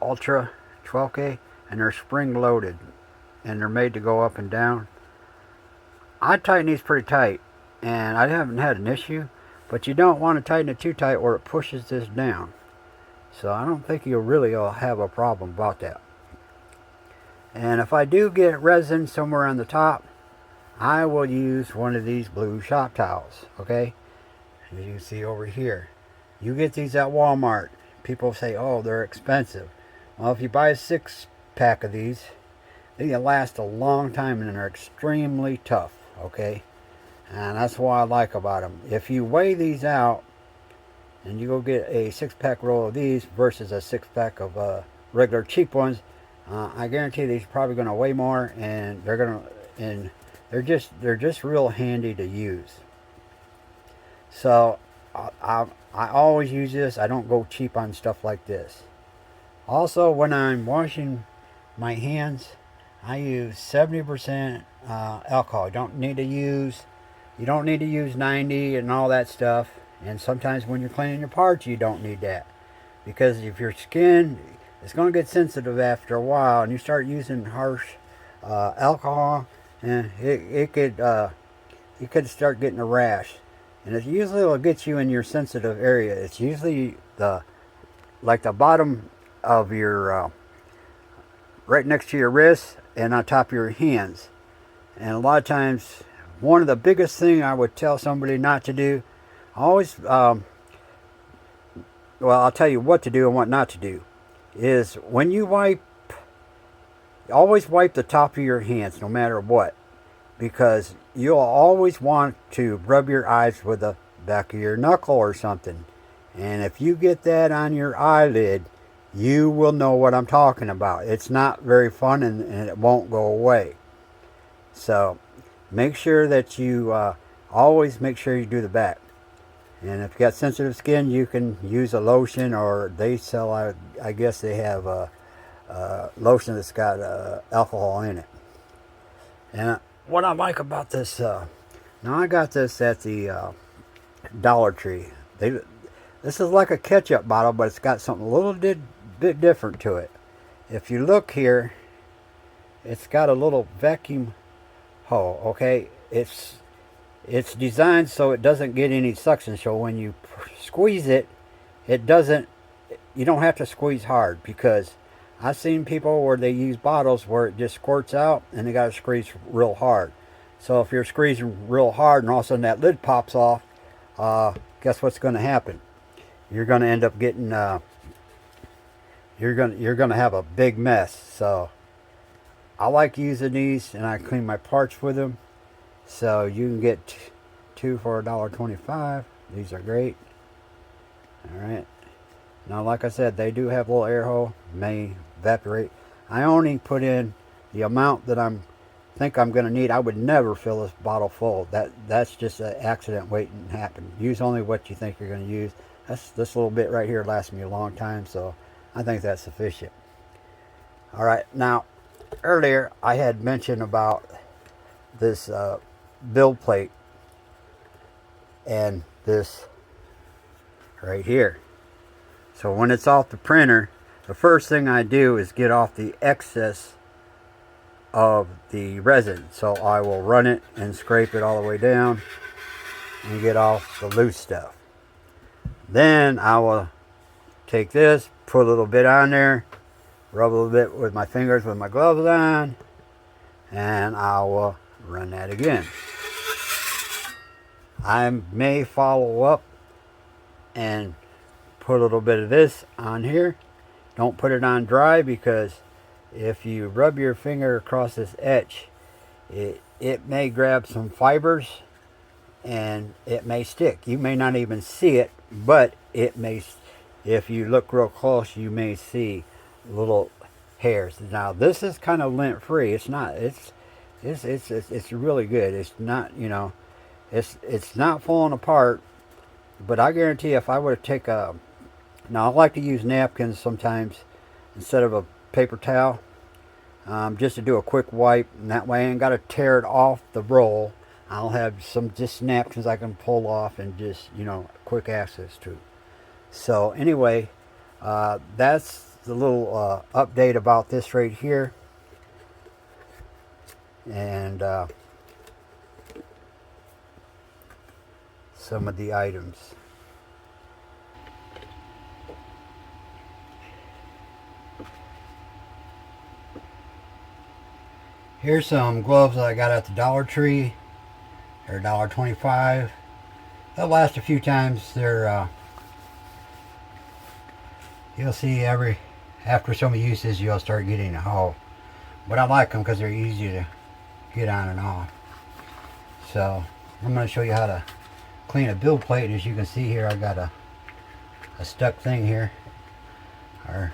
Ultra 12K, and they're spring loaded and they're made to go up and down. I tighten these pretty tight and I haven't had an issue, but you don't want to tighten it too tight or it pushes this down. So I don't think you'll really have a problem about that. And if I do get resin somewhere on the top, I will use one of these blue shop towels, okay? As you can see over here. You get these at Walmart. People say, oh, they're expensive. Well, if you buy a 6-pack of these, they can last a long time and they're extremely tough, okay? And that's what I like about them. If you weigh these out, and you go get a 6-pack roll of these versus a 6-pack of regular cheap ones, I guarantee these are probably going to weigh more, and they're just real handy to use. So I always use this. I don't go cheap on stuff like this. Also, when I'm washing my hands, I use 70% alcohol. You don't need to use 90 and all that stuff. And sometimes when you're cleaning your parts, you don't need that. Because if your skin, it's going to get sensitive after a while, and you start using harsh alcohol, and you could start getting a rash. And it usually will get you in your sensitive area. It's usually like the bottom of your, right next to your wrist and on top of your hands. And a lot of times, one of the biggest things I would tell somebody not to do, always, well, I'll tell you what to do and what not to do, is when you wipe, always wipe the top of your hands no matter what, because you'll always want to rub your eyes with the back of your knuckle or something. And if you get that on your eyelid, you will know what I'm talking about. It's not very fun, and it won't go away. So make sure that you always make sure you do the back. And if you got sensitive skin, you can use a lotion, or they sell, I guess they have a lotion that's got alcohol in it. And what I like about this, now I got this at the Dollar Tree. This is like a ketchup bottle, but it's got something a little bit different to it. If you look here, it's got a little vacuum hole, okay? It's designed so it doesn't get any suction, so when you squeeze it, you don't have to squeeze hard, because I've seen people where they use bottles where it just squirts out and they got to squeeze real hard. So if you're squeezing real hard and all of a sudden that lid pops off, guess what's going to happen? You're going to end up getting you're going to have a big mess. So I like using these, and I clean my parts with them. So you can get 2 for $1.25. These are great. Alright. Now, like I said, they do have a little air hole. May evaporate. I only put in the amount that think I'm going to need. I would never fill this bottle full. That's just an accident waiting to happen. Use only what you think you're going to use. This little bit right here lasts me a long time, so I think that's sufficient. Alright, now, earlier I had mentioned about this build plate and this right here. So when it's off the printer, the first thing I do is get off the excess of the resin. So I will run it and scrape it all the way down and get off the loose stuff. Then I will take this, put a little bit on there, rub a little bit with my fingers with my gloves on, and I will run that again. I may follow up and put a little bit of this on here. Don't put it on dry, because if you rub your finger across this etch, it may grab some fibers and it may stick. You may not even see it, but it may, if you look real close, you may see little hairs. Now this is kind of lint free. It's not, it's really good. It's not, you know, it's not falling apart, but I guarantee if I were to take a, now I like to use napkins sometimes instead of a paper towel, just to do a quick wipe, and that way I ain't got to tear it off the roll. I'll have some just napkins I can pull off and just, you know, quick access to. So anyway, that's the little update about this right here. And some of the items. Here's some gloves that I got at the Dollar Tree. They're $1.25. They'll last a few times. They're you'll see after some uses you'll start getting a haul. But I like them because they're easy to get on and off. So I'm going to show you how to clean a build plate. As you can see here, I got a stuck thing here, or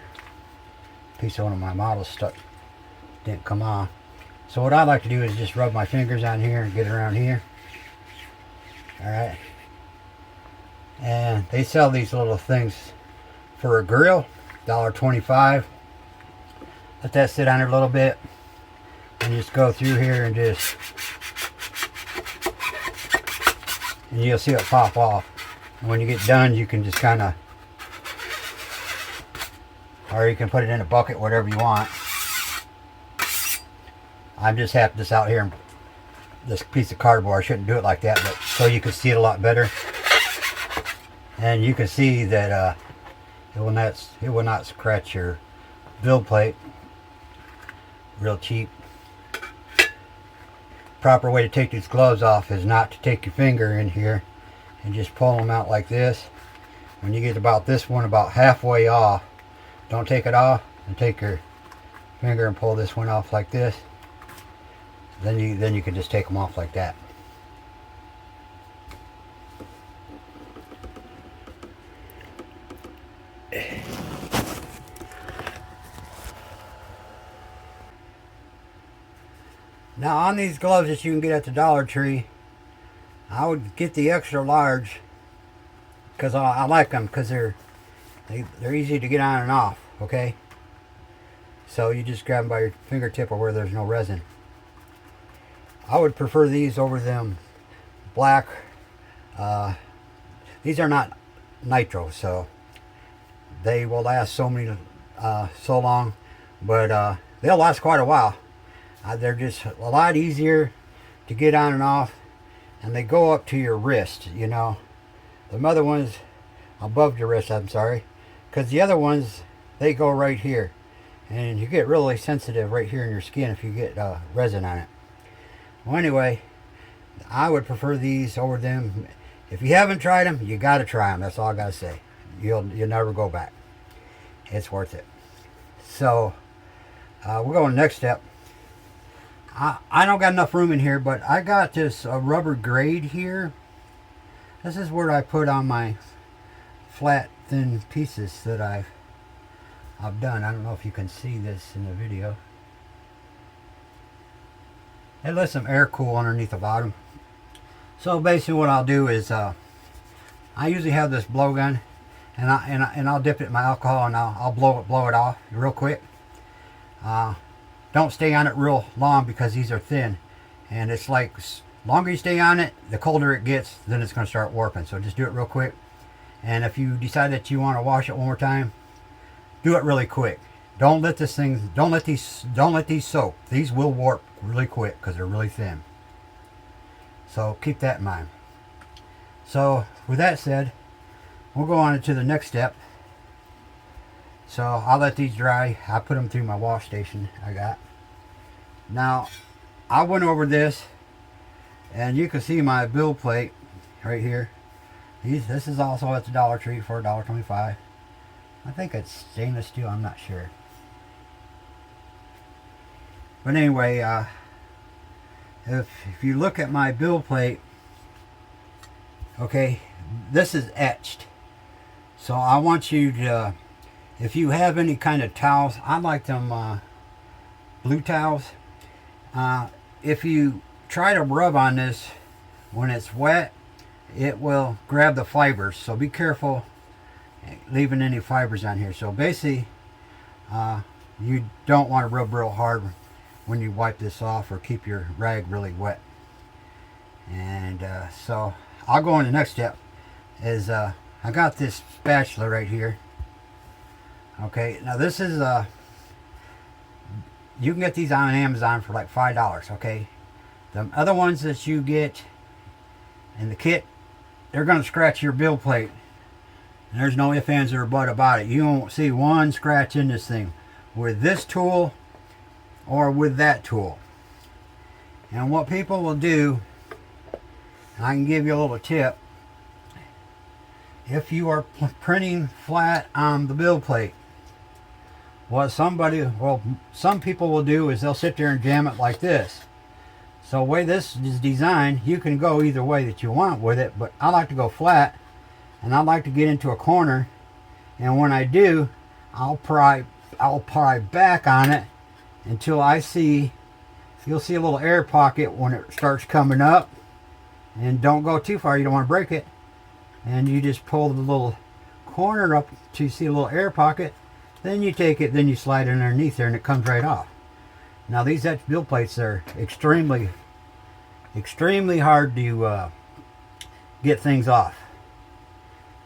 a piece of one of my models stuck, didn't come off. So what I like to do is just rub my fingers on here and get it around here. Alright. And they sell these little things for a grill, $1.25. Let that sit on there a little bit, and just go through here and and you'll see it pop off. And when you get done, you can just kind of, or you can put it in a bucket, whatever you want. I'm just having this out here, this piece of cardboard. I shouldn't do it like that, but so you can see it a lot better. And you can see that it will not scratch your build plate. Real cheap. Proper way to take these gloves off is not to take your finger in here and just pull them out like this. When you get about this one about halfway off, don't take it off, and take your finger and pull this one off like this. Then you can just take them off like that. Now on these gloves that you can get at the Dollar Tree, I would get the extra large because I like them, because they're easy to get on and off. Okay, so you just grab them by your fingertip or where there's no resin. I would prefer these over them black. These are not nitro, so they will last so long, but they'll last quite a while. They're just a lot easier to get on and off, and they go up to your wrist, you know. The other ones above your wrist, I'm sorry, because the other ones, they go right here, and you get really sensitive right here in your skin if you get resin on it. Well, anyway, I would prefer these over them. If you haven't tried them, you got to try them. That's all I got to say. You'll never go back. It's worth it. So we're going to the next step. I don't got enough room in here, but I got this rubber grade here. This is where I put on my flat, thin pieces that I've done. I don't know if you can see this in the video. It lets some air cool underneath the bottom. So basically what I'll do is I usually have this blowgun, and I'll dip it in my alcohol, and I'll blow it off real quick. Don't stay on it real long because these are thin, and it's like longer you stay on it, the colder it gets, then it's going to start warping. So just do it real quick, And if you decide that you want to wash it one more time, do it really quick. Don't let these soak. These will warp really quick because they're really thin. So keep that in mind. So with that said, we'll go on to the next step. So I'll let these dry. I put them through my wash station I got. Now, I went over this, and you can see my build plate right here. This is also at the Dollar Tree for $1.25. I think it's stainless steel, I'm not sure. But anyway, if you look at my build plate, okay, this is etched. So I want you to, if you have any kind of towels, I like them blue towels. If you try to rub on this when it's wet, it will grab the fibers. So be careful leaving any fibers on here. So basically, you don't want to rub real hard when you wipe this off or keep your rag really wet. And so I'll go on the next step. Is I got this spatula right here. Okay, now this is you can get these on Amazon for like $5. Okay, the other ones that you get in the kit, they're going to scratch your build plate. And there's no ifs, ands, or buts about it. You won't see one scratch in this thing with this tool or with that tool. And what people will do, I can give you a little tip. If you are printing flat on the build plate, what some people will do is they'll sit there and jam it like this. So the way this is designed, you can go either way that you want with it, but I like to go flat, and I like to get into a corner, and when I do, I'll pry back on it until I see, you'll see a little air pocket when it starts coming up, and don't go too far, you don't want to break it, and you just pull the little corner up till you see a little air pocket, then you take it, then you slide it underneath there, and it comes right off. Now these etched build plates are extremely hard to get things off.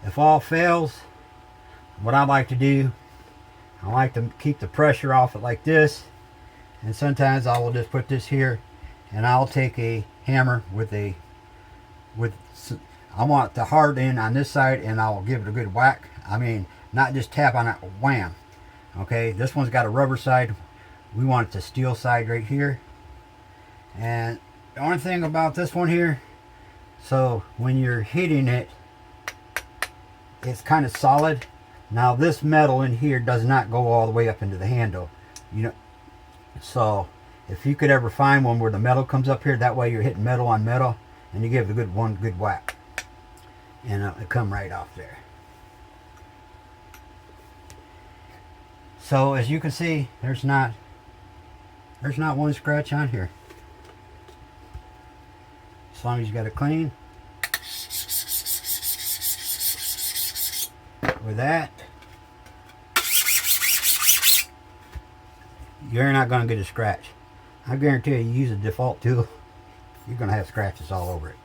If all fails, what I like to do, I like to keep the pressure off it like this, and sometimes I will just put this here, and I'll take a hammer I want the hard end on this side, and I'll give it a good whack. I mean, not just tap on it, wham. Okay, this one's got a rubber side. We want it the steel side right here. And the only thing about this one here, so when you're heating it, it's kind of solid. Now this metal in here does not go all the way up into the handle. You know, so if you could ever find one where the metal comes up here, that way you're hitting metal on metal, and you give it a good whack, and it'll come right off there. So as you can see, there's not one scratch on here. As long as you got it clean. With that, you're not going to get a scratch. I guarantee you use a default tool, you're going to have scratches all over it.